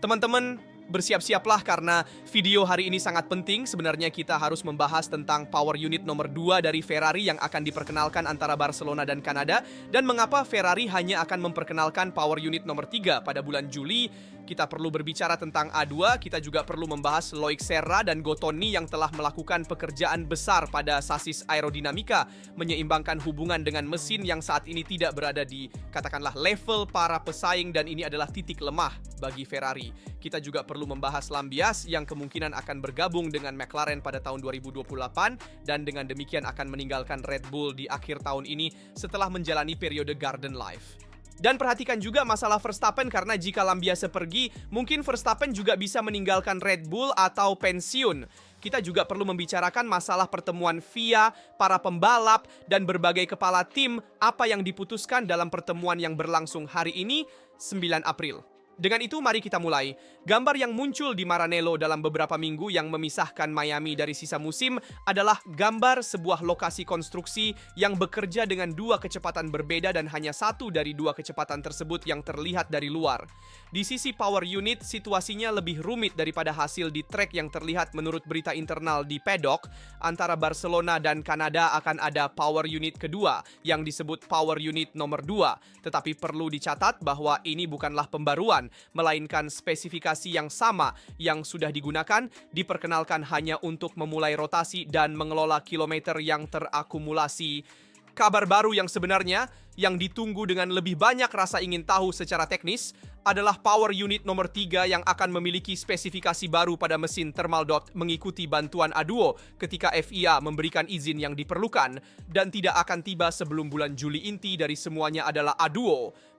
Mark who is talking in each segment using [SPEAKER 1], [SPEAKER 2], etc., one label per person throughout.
[SPEAKER 1] Teman-teman, bersiap-siaplah karena video hari ini sangat penting. Sebenarnya kita harus membahas tentang power unit nomor 2 dari Ferrari yang akan diperkenalkan antara Barcelona dan Kanada, dan mengapa Ferrari hanya akan memperkenalkan power unit nomor 3 pada bulan Juli. Kita perlu berbicara tentang A2, kita juga perlu membahas Loic Serra dan Gotoni yang telah melakukan pekerjaan besar pada sasis aerodinamika, menyeimbangkan hubungan dengan mesin yang saat ini tidak berada di, katakanlah, level para pesaing, dan ini adalah titik lemah bagi Ferrari. Kita juga perlu membahas Lambias yang kemungkinan akan bergabung dengan McLaren pada tahun 2028 dan dengan demikian akan meninggalkan Red Bull di akhir tahun ini setelah menjalani periode garden life. Dan perhatikan juga masalah Verstappen, karena jika Lambiase pergi, mungkin Verstappen juga bisa meninggalkan Red Bull atau pensiun. Kita juga perlu membicarakan masalah pertemuan FIA, para pembalap, dan berbagai kepala tim, apa yang diputuskan dalam pertemuan yang berlangsung hari ini, 9 April. Dengan itu, mari kita mulai. Gambar yang muncul di Maranello dalam beberapa minggu yang memisahkan Miami dari sisa musim adalah gambar sebuah lokasi konstruksi yang bekerja dengan dua kecepatan berbeda dan hanya satu dari dua kecepatan tersebut yang terlihat dari luar. Di sisi power unit, situasinya lebih rumit daripada hasil di track yang terlihat menurut berita internal di paddock. Antara Barcelona dan Kanada akan ada power unit kedua yang disebut power unit nomor 2. Tetapi perlu dicatat bahwa ini bukanlah pembaruan, melainkan spesifikasi yang sama yang sudah digunakan, diperkenalkan hanya untuk memulai rotasi dan mengelola kilometer yang terakumulasi. Kabar baru yang sebenarnya, yang ditunggu dengan lebih banyak rasa ingin tahu secara teknis, adalah power unit nomor 3 yang akan memiliki spesifikasi baru pada mesin thermal dot mengikuti bantuan A2 ketika FIA memberikan izin yang diperlukan, dan tidak akan tiba sebelum bulan Juli. Inti dari semuanya adalah A2,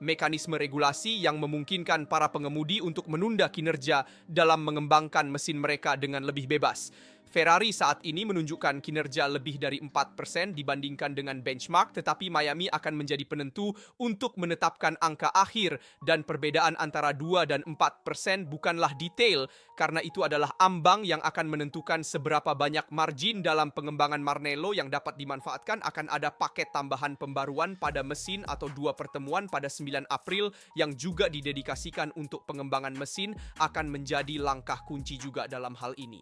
[SPEAKER 1] mekanisme regulasi yang memungkinkan para pengemudi untuk menunda kinerja dalam mengembangkan mesin mereka dengan lebih bebas. Ferrari saat ini menunjukkan kinerja lebih dari 4% dibandingkan dengan benchmark, tetapi Miami akan menjadi penentu untuk menetapkan angka akhir, dan perbedaan antara 2 dan 4% bukanlah detail, karena itu adalah ambang yang akan menentukan seberapa banyak margin dalam pengembangan Maranello yang dapat dimanfaatkan. Akan ada paket tambahan pembaruan pada mesin atau 2 pertemuan pada 9 April yang juga didedikasikan untuk pengembangan mesin akan menjadi langkah kunci juga dalam hal ini.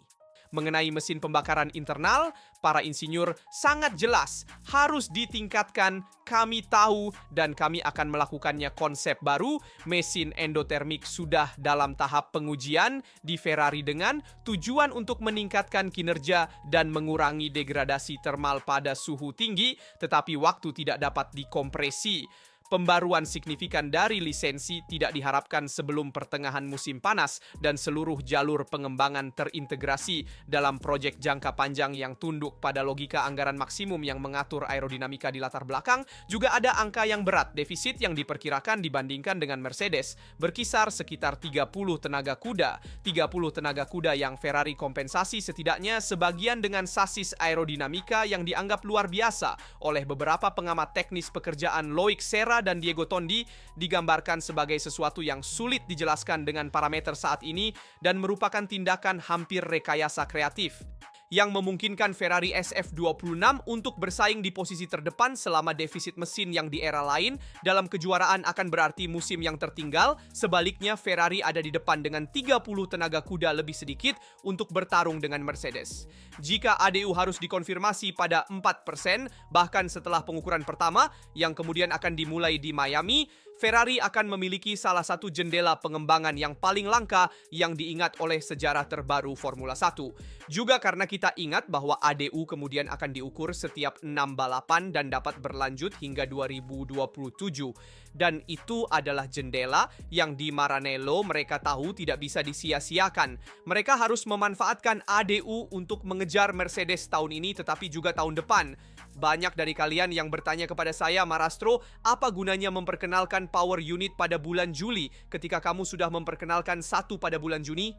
[SPEAKER 1] Mengenai mesin pembakaran internal, para insinyur sangat jelas harus ditingkatkan. Kami tahu dan kami akan melakukannya. Konsep baru, mesin endotermik sudah dalam tahap pengujian di Ferrari dengan tujuan untuk meningkatkan kinerja dan mengurangi degradasi termal pada suhu tinggi, tetapi waktu tidak dapat dikompresi. Pembaruan signifikan dari lisensi tidak diharapkan sebelum pertengahan musim panas, dan seluruh jalur pengembangan terintegrasi dalam proyek jangka panjang yang tunduk pada logika anggaran maksimum yang mengatur aerodinamika di latar belakang. Juga ada angka yang berat, defisit yang diperkirakan dibandingkan dengan Mercedes berkisar sekitar 30 tenaga kuda. 30 tenaga kuda yang Ferrari kompensasi setidaknya sebagian dengan sasis aerodinamika yang dianggap luar biasa oleh beberapa pengamat teknis pekerjaan. Loic Serra dan Diego Tondi digambarkan sebagai sesuatu yang sulit dijelaskan dengan parameter saat ini dan merupakan tindakan hampir rekayasa kreatif yang memungkinkan Ferrari SF26 untuk bersaing di posisi terdepan selama defisit mesin yang di era lain dalam kejuaraan akan berarti musim yang tertinggal. Sebaliknya, Ferrari ada di depan dengan 30 tenaga kuda lebih sedikit untuk bertarung dengan Mercedes. Jika ADU harus dikonfirmasi pada 4%, bahkan setelah pengukuran pertama yang kemudian akan dimulai di Miami, Ferrari akan memiliki salah satu jendela pengembangan yang paling langka yang diingat oleh sejarah terbaru Formula 1. Juga karena kita ingat bahwa ADU kemudian akan diukur setiap 6 balapan dan dapat berlanjut hingga 2027. Dan itu adalah jendela yang di Maranello mereka tahu tidak bisa disia-siakan. Mereka harus memanfaatkan ADU untuk mengejar Mercedes tahun ini tetapi juga tahun depan. Banyak dari kalian yang bertanya kepada saya, Marastro, apa gunanya memperkenalkan power unit pada bulan Juli ketika kamu sudah memperkenalkan satu pada bulan Juni?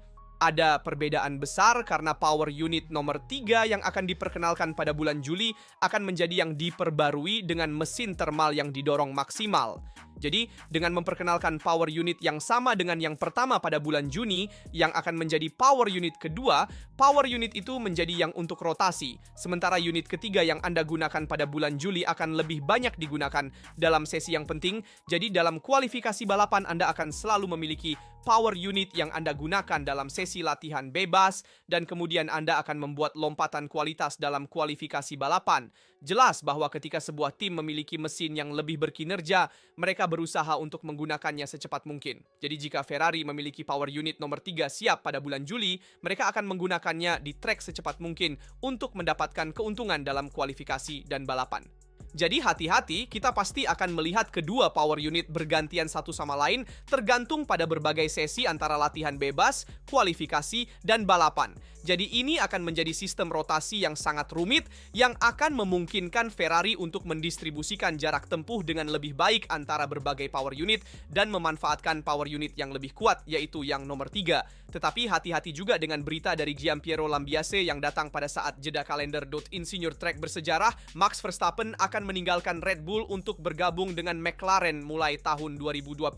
[SPEAKER 1] Ada perbedaan besar karena power unit nomor 3 yang akan diperkenalkan pada bulan Juli akan menjadi yang diperbarui dengan mesin thermal yang didorong maksimal. Jadi, dengan memperkenalkan power unit yang sama dengan yang pertama pada bulan Juni, yang akan menjadi power unit kedua, power unit itu menjadi yang untuk rotasi. Sementara unit ketiga yang Anda gunakan pada bulan Juli akan lebih banyak digunakan dalam sesi yang penting. Jadi, dalam kualifikasi balapan Anda akan selalu memiliki power unit yang Anda gunakan dalam sesi latihan bebas, dan kemudian Anda akan membuat lompatan kualitas dalam kualifikasi balapan. Jelas bahwa ketika sebuah tim memiliki mesin yang lebih berkinerja, mereka berusaha untuk menggunakannya secepat mungkin. Jadi jika Ferrari memiliki power unit nomor 3 siap pada bulan Juli, mereka akan menggunakannya di trek secepat mungkin untuk mendapatkan keuntungan dalam kualifikasi dan balapan. Jadi hati-hati, kita pasti akan melihat kedua power unit bergantian satu sama lain tergantung pada berbagai sesi antara latihan bebas, kualifikasi, dan balapan. Jadi ini akan menjadi sistem rotasi yang sangat rumit yang akan memungkinkan Ferrari untuk mendistribusikan jarak tempuh dengan lebih baik antara berbagai power unit dan memanfaatkan power unit yang lebih kuat, yaitu yang nomor 3. Tetapi hati-hati juga dengan berita dari Giampiero Lambiase yang datang pada saat jeda kalender. Insinyur trek bersejarah Max Verstappen akan meninggalkan Red Bull untuk bergabung dengan McLaren mulai tahun 2028.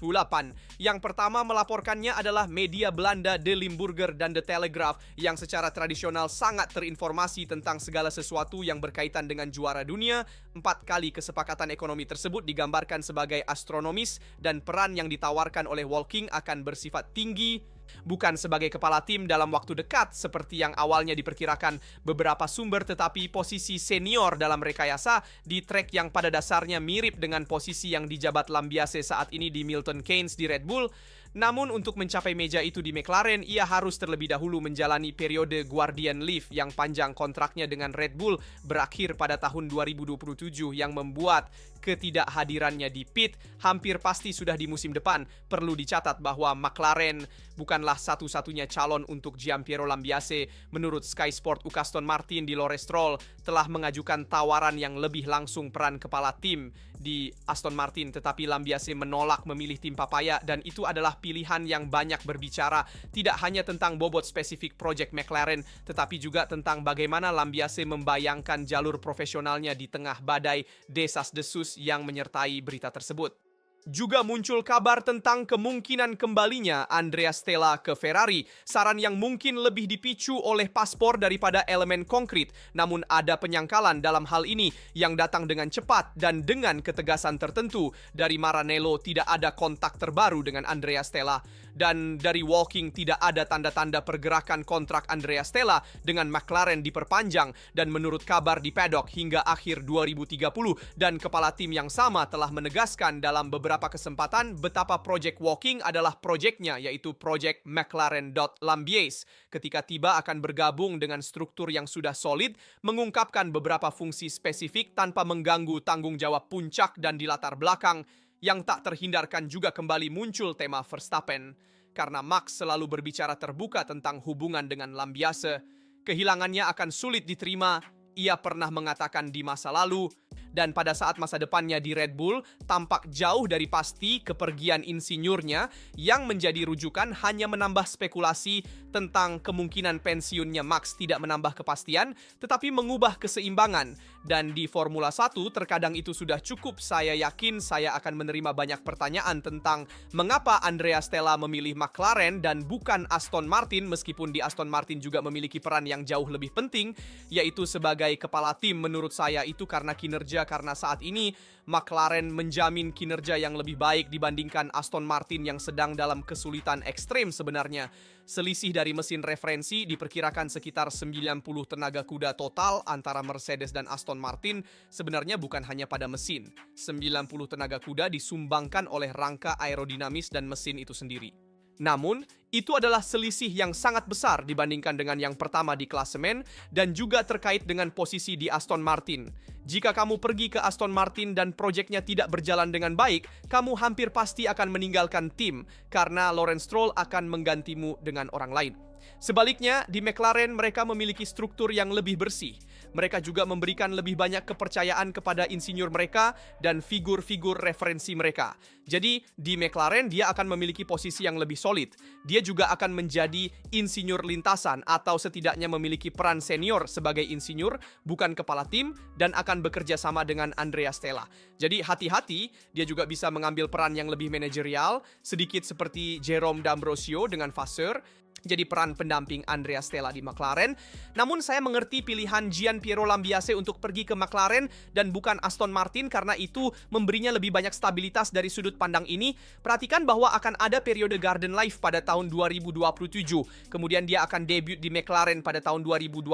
[SPEAKER 1] Yang pertama melaporkannya adalah media Belanda De Limburger dan The Telegraph yang secara tradisional sangat terinformasi tentang segala sesuatu yang berkaitan dengan juara dunia. 4 kali kesepakatan ekonomi tersebut digambarkan sebagai astronomis dan peran yang ditawarkan oleh Walking akan bersifat tinggi, bukan sebagai kepala tim dalam waktu dekat seperti yang awalnya diperkirakan beberapa sumber, tetapi posisi senior dalam rekayasa di trek yang pada dasarnya mirip dengan posisi yang dijabat Lambiase saat ini di Milton Keynes di Red Bull. Namun untuk mencapai meja itu di McLaren, ia harus terlebih dahulu menjalani periode Guardian Leave yang panjang. Kontraknya dengan Red Bull berakhir pada tahun 2027 yang membuat ketidakhadirannya di pit hampir pasti sudah di musim depan. Perlu dicatat bahwa McLaren bukanlah satu-satunya calon untuk Giampiero Lambiase. Menurut Sky Sport, Aston Martin di Lawrence Stroll telah mengajukan tawaran yang lebih langsung peran kepala tim di Aston Martin, tetapi Lambiase menolak memilih tim papaya, dan itu adalah pilihan yang banyak berbicara tidak hanya tentang bobot spesifik project McLaren, tetapi juga tentang bagaimana Lambiase membayangkan jalur profesionalnya di tengah badai desas-desus yang menyertai berita tersebut. Juga muncul kabar tentang kemungkinan kembalinya Andrea Stella ke Ferrari, saran yang mungkin lebih dipicu oleh paspor daripada elemen konkret. Namun ada penyangkalan dalam hal ini yang datang dengan cepat dan dengan ketegasan tertentu. Dari Maranello tidak ada kontak terbaru dengan Andrea Stella, dan dari Walking tidak ada tanda-tanda pergerakan kontrak Andrea Stella dengan McLaren diperpanjang, dan menurut kabar di paddock hingga akhir 2030, dan kepala tim yang sama telah menegaskan dalam beberapa kesempatan betapa Project Walking adalah proyeknya, yaitu Project McLaren.Lambiase. Ketika tiba akan bergabung dengan struktur yang sudah solid, mengungkapkan beberapa fungsi spesifik tanpa mengganggu tanggung jawab puncak dan di latar belakang. Yang tak terhindarkan juga kembali muncul tema Verstappen. Karena Max selalu berbicara terbuka tentang hubungan dengan Lambiase, kehilangannya akan sulit diterima. Ia pernah mengatakan di masa lalu, dan pada saat masa depannya di Red Bull tampak jauh dari pasti, kepergian insinyurnya yang menjadi rujukan hanya menambah spekulasi tentang kemungkinan pensiunnya Max tidak menambah kepastian, tetapi mengubah keseimbangan. Dan di Formula 1 terkadang itu sudah cukup. Saya yakin saya akan menerima banyak pertanyaan tentang mengapa Andrea Stella memilih McLaren dan bukan Aston Martin, meskipun di Aston Martin juga memiliki peran yang jauh lebih penting, yaitu sebagai kepala tim. Menurut saya itu karena kinerja, karena saat ini McLaren menjamin kinerja yang lebih baik dibandingkan Aston Martin yang sedang dalam kesulitan ekstrem sebenarnya. Selisih dari mesin referensi diperkirakan sekitar 90 tenaga kuda total antara Mercedes dan Aston Martin. Sebenarnya bukan hanya pada mesin. 90 tenaga kuda disumbangkan oleh rangka aerodinamis dan mesin itu sendiri. Namun, itu adalah selisih yang sangat besar dibandingkan dengan yang pertama di klasemen dan juga terkait dengan posisi di Aston Martin. Jika kamu pergi ke Aston Martin dan proyeknya tidak berjalan dengan baik, kamu hampir pasti akan meninggalkan tim karena Lawrence Stroll akan menggantimu dengan orang lain. Sebaliknya, di McLaren mereka memiliki struktur yang lebih bersih. Mereka juga memberikan lebih banyak kepercayaan kepada insinyur mereka dan figur-figur referensi mereka. Jadi, di McLaren dia akan memiliki posisi yang lebih solid. Dia juga akan menjadi insinyur lintasan atau setidaknya memiliki peran senior sebagai insinyur, bukan kepala tim, dan akan bekerja sama dengan Andrea Stella. Jadi hati-hati, dia juga bisa mengambil peran yang lebih manajerial, sedikit seperti Jerome D'Ambrosio dengan Vasseur, jadi peran pendamping Andrea Stella di McLaren. Namun saya mengerti pilihan Gianpiero Lambiase untuk pergi ke McLaren dan bukan Aston Martin karena itu memberinya lebih banyak stabilitas dari sudut pandang ini. Perhatikan bahwa akan ada periode garden life pada tahun 2027. Kemudian dia akan debut di McLaren pada tahun 2028.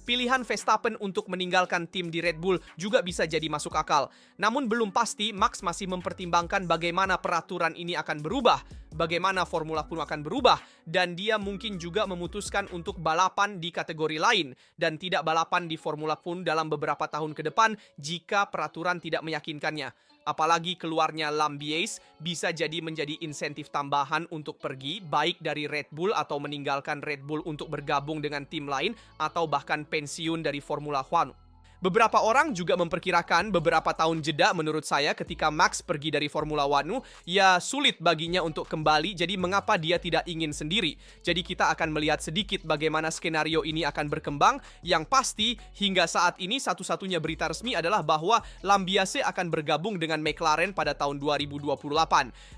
[SPEAKER 1] Pilihan Verstappen untuk meninggalkan tim di Red Bull juga bisa jadi masuk akal. Namun belum pasti, Max masih mempertimbangkan bagaimana peraturan ini akan berubah, bagaimana Formula pun akan berubah, dan dia mungkin juga memutuskan untuk balapan di kategori lain dan tidak balapan di Formula pun dalam beberapa tahun ke depan jika peraturan tidak meyakinkannya. Apalagi keluarnya Lambiase bisa jadi menjadi insentif tambahan untuk pergi, baik dari Red Bull atau meninggalkan Red Bull untuk bergabung dengan tim lain, atau bahkan pensiun dari Formula One. Beberapa orang juga memperkirakan beberapa tahun jeda menurut saya ketika Max pergi dari Formula One, ya sulit baginya untuk kembali, jadi mengapa dia tidak ingin sendiri. Jadi kita akan melihat sedikit bagaimana skenario ini akan berkembang. Yang pasti, hingga saat ini satu-satunya berita resmi adalah bahwa Lambiase akan bergabung dengan McLaren pada tahun 2028.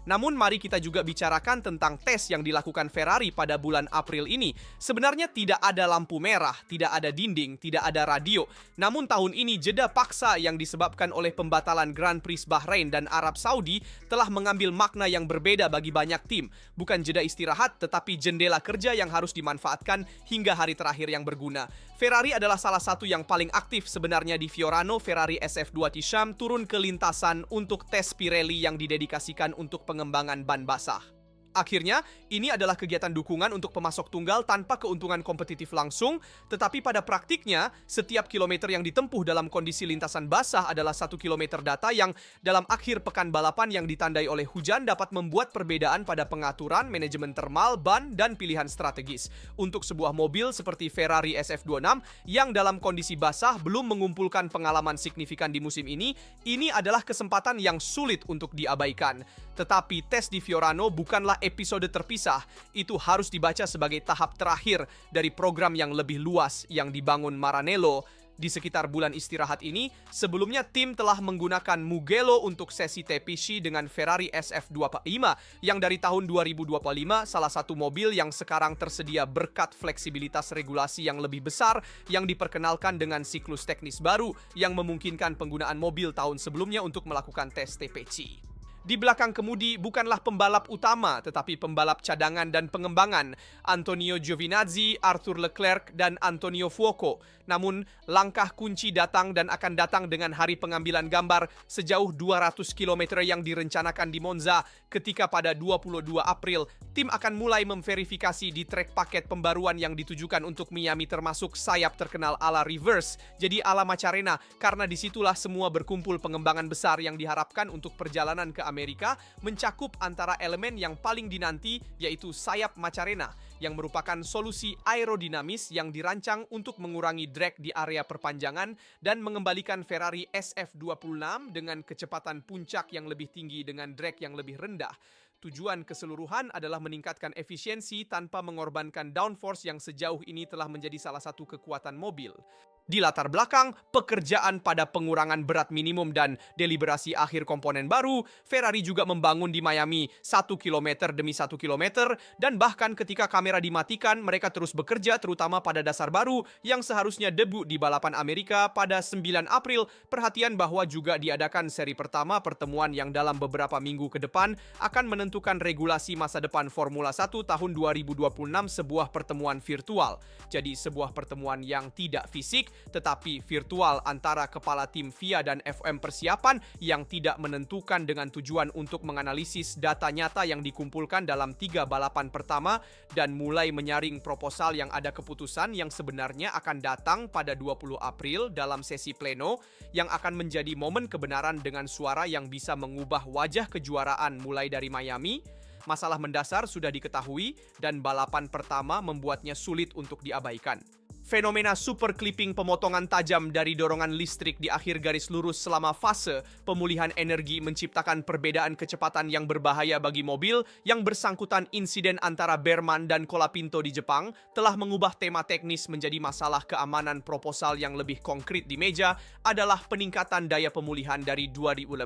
[SPEAKER 1] Namun mari kita juga bicarakan tentang tes yang dilakukan Ferrari pada bulan April ini. Sebenarnya tidak ada lampu merah, tidak ada dinding, tidak ada radio. Namun tahun ini jeda paksa yang disebabkan oleh pembatalan Grand Prix Bahrain dan Arab Saudi telah mengambil makna yang berbeda bagi banyak tim. Bukan jeda istirahat, tetapi jendela kerja yang harus dimanfaatkan hingga hari terakhir yang berguna. Ferrari adalah salah satu yang paling aktif sebenarnya di Fiorano. Ferrari SF2 Tisham turun ke lintasan untuk tes Pirelli yang didedikasikan untuk pengembangan ban basah. Akhirnya, ini adalah kegiatan dukungan untuk pemasok tunggal tanpa keuntungan kompetitif langsung, tetapi pada praktiknya, setiap kilometer yang ditempuh dalam kondisi lintasan basah adalah 1 kilometer data yang dalam akhir pekan balapan yang ditandai oleh hujan dapat membuat perbedaan pada pengaturan, manajemen termal, ban, dan pilihan strategis. Untuk sebuah mobil seperti Ferrari SF26 yang dalam kondisi basah belum mengumpulkan pengalaman signifikan di musim ini adalah kesempatan yang sulit untuk diabaikan. Tetapi tes di Fiorano bukanlah episode terpisah, itu harus dibaca sebagai tahap terakhir dari program yang lebih luas yang dibangun Maranello. Di sekitar bulan istirahat ini, sebelumnya tim telah menggunakan Mugello untuk sesi TPC dengan Ferrari SF25 yang dari tahun 2025 salah satu mobil yang sekarang tersedia berkat fleksibilitas regulasi yang lebih besar yang diperkenalkan dengan siklus teknis baru yang memungkinkan penggunaan mobil tahun sebelumnya untuk melakukan tes TPC. Di belakang kemudi bukanlah pembalap utama, tetapi pembalap cadangan dan pengembangan, Antonio Giovinazzi, Arthur Leclerc, dan Antonio Fuoco. Namun, langkah kunci datang dan akan datang dengan hari pengambilan gambar sejauh 200 km yang direncanakan di Monza, ketika pada 22 April, tim akan mulai memverifikasi di trek paket pembaruan yang ditujukan untuk Miami termasuk sayap terkenal ala reverse, jadi ala Macarena, karena disitulah semua berkumpul pengembangan besar yang diharapkan untuk perjalanan ke Amerika mencakup antara elemen yang paling dinanti yaitu sayap Macarena yang merupakan solusi aerodinamis yang dirancang untuk mengurangi drag di area perpanjangan dan mengembalikan Ferrari SF26 dengan kecepatan puncak yang lebih tinggi dengan drag yang lebih rendah. Tujuan keseluruhan adalah meningkatkan efisiensi tanpa mengorbankan downforce yang sejauh ini telah menjadi salah satu kekuatan mobil. Di latar belakang, pekerjaan pada pengurangan berat minimum dan deliberasi akhir komponen baru, Ferrari juga membangun di Miami 1 km demi 1 km, dan bahkan ketika kamera dimatikan, mereka terus bekerja terutama pada dasar baru yang seharusnya debut di balapan Amerika pada 9 April. Perhatian bahwa juga diadakan seri pertama pertemuan yang dalam beberapa minggu ke depan akan menentukan regulasi masa depan Formula 1 tahun 2026, sebuah pertemuan virtual. Jadi sebuah pertemuan yang tidak fisik, tetapi virtual antara kepala tim FIA dan FM persiapan yang tidak menentukan dengan tujuan untuk menganalisis data nyata yang dikumpulkan dalam 3 balapan pertama dan mulai menyaring proposal yang ada keputusan yang sebenarnya akan datang pada 20 April dalam sesi pleno yang akan menjadi momen kebenaran dengan suara yang bisa mengubah wajah kejuaraan mulai dari Miami. Masalah mendasar sudah diketahui dan balapan pertama membuatnya sulit untuk diabaikan. Fenomena super clipping pemotongan tajam dari dorongan listrik di akhir garis lurus selama fase pemulihan energi menciptakan perbedaan kecepatan yang berbahaya bagi mobil yang bersangkutan. Insiden antara Berman dan Colapinto di Jepang telah mengubah tema teknis menjadi masalah keamanan. Proposal yang lebih konkret di meja adalah peningkatan daya pemulihan dari 2050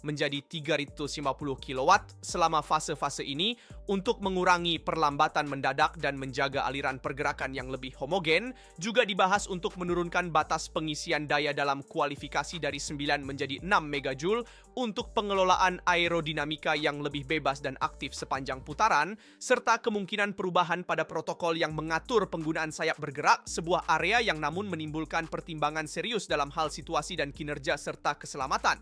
[SPEAKER 1] menjadi 350 kW selama fase-fase ini untuk mengurangi perlambatan mendadak dan menjaga aliran pergerakan yang lebih homogen. Juga dibahas untuk menurunkan batas pengisian daya dalam kualifikasi dari 9 menjadi 6 megajoule untuk pengelolaan aerodinamika yang lebih bebas dan aktif sepanjang putaran, serta kemungkinan perubahan pada protokol yang mengatur penggunaan sayap bergerak, sebuah area yang namun menimbulkan pertimbangan serius dalam hal situasi dan kinerja serta keselamatan.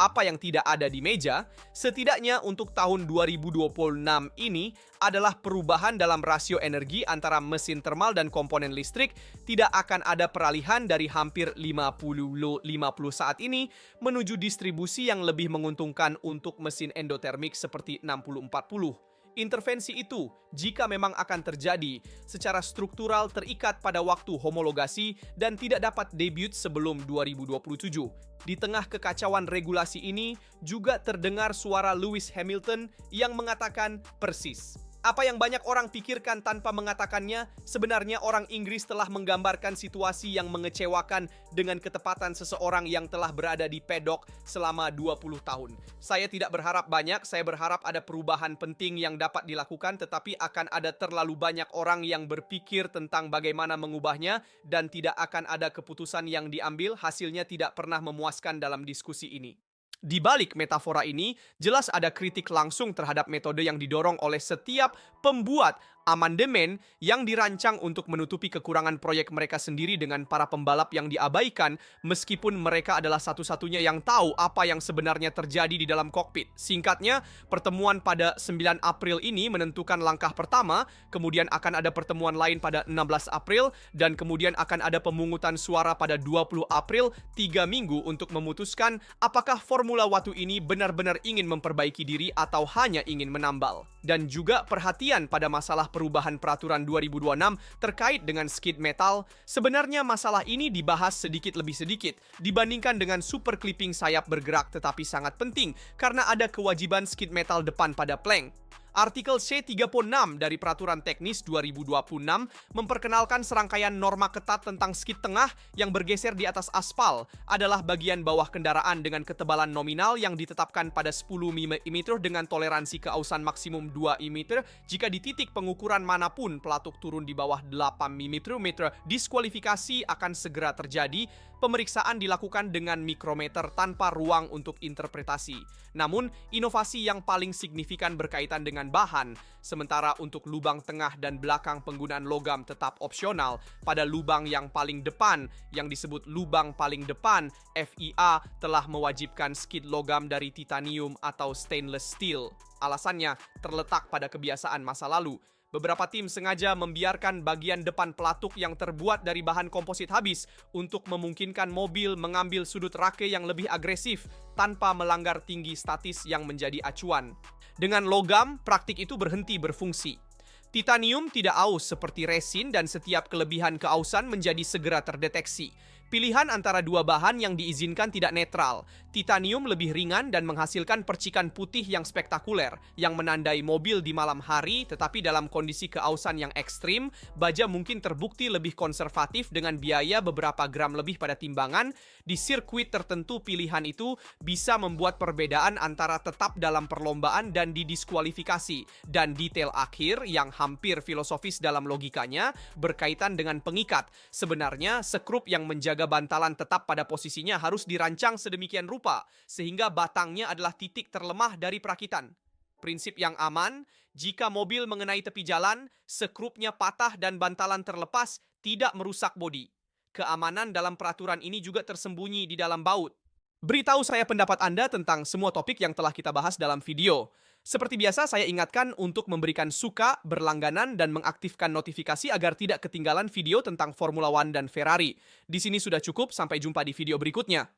[SPEAKER 1] Apa yang tidak ada di meja, setidaknya untuk tahun 2026 ini adalah perubahan dalam rasio energi antara mesin thermal dan komponen listrik. Tidak akan ada peralihan dari hampir 50-50 saat ini menuju distribusi yang lebih menguntungkan untuk mesin endotermik seperti 60-40. Intervensi itu, jika memang akan terjadi, secara struktural terikat pada waktu homologasi dan tidak dapat debut sebelum 2027. Di tengah kekacauan regulasi ini, juga terdengar suara Lewis Hamilton yang mengatakan persis apa yang banyak orang pikirkan tanpa mengatakannya. Sebenarnya orang Inggris telah menggambarkan situasi yang mengecewakan dengan ketepatan seseorang yang telah berada di pedok selama 20 tahun. Saya tidak berharap banyak, saya berharap ada perubahan penting yang dapat dilakukan, tetapi akan ada terlalu banyak orang yang berpikir tentang bagaimana mengubahnya dan tidak akan ada keputusan yang diambil. Hasilnya tidak pernah memuaskan dalam diskusi ini. Di balik metafora ini, jelas ada kritik langsung terhadap metode yang didorong oleh setiap pembuat amandemen yang dirancang untuk menutupi kekurangan proyek mereka sendiri dengan para pembalap yang diabaikan, meskipun mereka adalah satu-satunya yang tahu apa yang sebenarnya terjadi di dalam kokpit. Singkatnya, pertemuan pada 9 April ini menentukan langkah pertama, kemudian akan ada pertemuan lain pada 16 April, dan kemudian akan ada pemungutan suara pada 20 April, 3 minggu untuk memutuskan apakah Formula One ini benar-benar ingin memperbaiki diri atau hanya ingin menambal. Dan juga perhatian pada masalah perubahan peraturan 2026 terkait dengan skid metal. Sebenarnya masalah ini dibahas sedikit lebih sedikit dibandingkan dengan super clipping sayap bergerak, tetapi sangat penting karena ada kewajiban skid metal depan pada plank. Artikel C36 dari Peraturan Teknis 2026 memperkenalkan serangkaian norma ketat tentang skid tengah yang bergeser di atas aspal adalah bagian bawah kendaraan dengan ketebalan nominal yang ditetapkan pada 10 mm dengan toleransi keausan maksimum 2 mm. Jika di titik pengukuran manapun pelatuk turun di bawah 8 mm, diskualifikasi akan segera terjadi. Pemeriksaan dilakukan dengan mikrometer tanpa ruang untuk interpretasi. Namun, inovasi yang paling signifikan berkaitan dengan bahan, sementara untuk lubang tengah dan belakang penggunaan logam tetap opsional. Pada lubang yang paling depan, yang disebut lubang paling depan, FIA telah mewajibkan skid logam dari titanium atau stainless steel. Alasannya terletak pada kebiasaan masa lalu. Beberapa tim sengaja membiarkan bagian depan pelatuk yang terbuat dari bahan komposit habis untuk memungkinkan mobil mengambil sudut rake yang lebih agresif tanpa melanggar tinggi statis yang menjadi acuan. Dengan logam, praktik itu berhenti berfungsi. Titanium tidak aus seperti resin dan setiap kelebihan keausan menjadi segera terdeteksi. Pilihan antara dua bahan yang diizinkan tidak netral. Titanium lebih ringan dan menghasilkan percikan putih yang spektakuler, yang menandai mobil di malam hari, tetapi dalam kondisi keausan yang ekstrim, baja mungkin terbukti lebih konservatif dengan biaya beberapa gram lebih pada timbangan. Di sirkuit tertentu pilihan itu bisa membuat perbedaan antara tetap dalam perlombaan dan didiskualifikasi. Dan detail akhir yang hampir filosofis dalam logikanya berkaitan dengan pengikat. Sebenarnya, sekrup yang menjaga bantalan tetap pada posisinya harus dirancang sedemikian rupa sehingga batangnya adalah titik terlemah dari perakitan. Prinsip yang aman, jika mobil mengenai tepi jalan, sekrupnya patah dan bantalan terlepas, tidak merusak bodi. Keamanan dalam peraturan ini juga tersembunyi di dalam baut. Beritahu saya pendapat Anda tentang semua topik yang telah kita bahas dalam video. Seperti biasa, saya ingatkan untuk memberikan suka, berlangganan, dan mengaktifkan notifikasi agar tidak ketinggalan video tentang Formula One dan Ferrari. Di sini sudah cukup, sampai jumpa di video berikutnya.